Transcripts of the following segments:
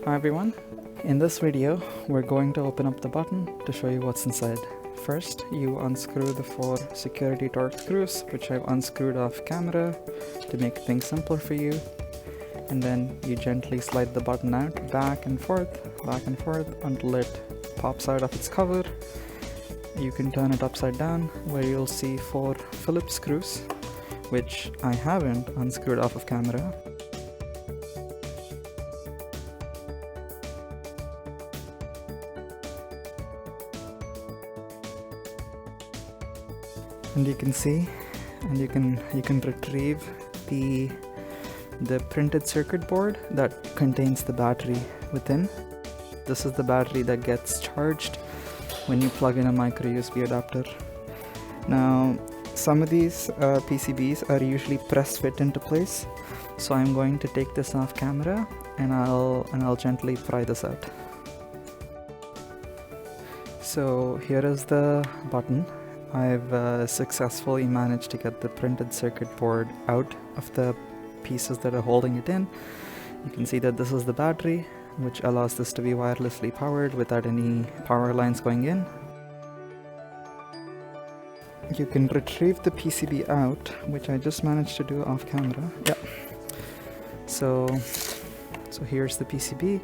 Hi everyone, in this video we're going to open up the button to show you what's inside. First, you unscrew the 4 security torque screws, which I've unscrewed off camera to make things simpler for you, and then you gently slide the button out back and forth until it pops out of its cover. You can turn it upside down where you'll see 4 Phillips screws, which I haven't unscrewed off of camera. And you can see, and you can retrieve the printed circuit board that contains the battery within. This is the battery that gets charged when you plug in a micro USB adapter. Now, some of these PCBs are usually press fit into place, so I'm going to take this off camera and I'll gently pry this out. So here is the button. I've successfully managed to get the printed circuit board out of the pieces that are holding it in. You can see that this is the battery, which allows this to be wirelessly powered without any power lines going in. You can retrieve the PCB out, which I just managed to do off camera. Yeah. So here's the PCB,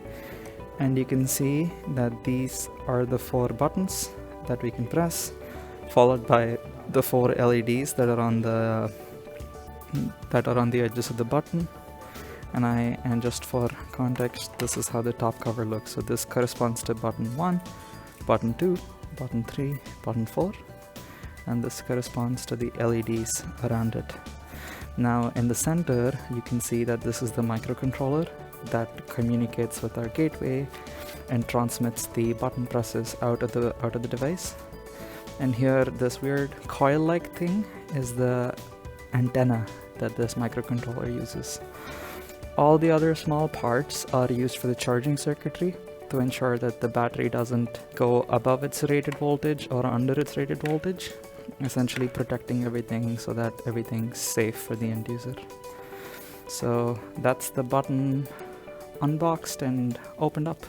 and you can see that these are the 4 buttons that we can press, followed by the 4 LEDs that are on the edges of the button. And just for context, this is how the top cover looks. So this corresponds to button 1, button 2, button 3, button 4, and this corresponds to the LEDs around it. Now in the center, you can see that this is the microcontroller that communicates with our gateway and transmits the button presses out of the device. And here, this weird coil-like thing is the antenna that this microcontroller uses. All the other small parts are used for the charging circuitry to ensure that the battery doesn't go above its rated voltage or under its rated voltage, essentially protecting everything so that everything's safe for the end user. So that's the button unboxed and opened up.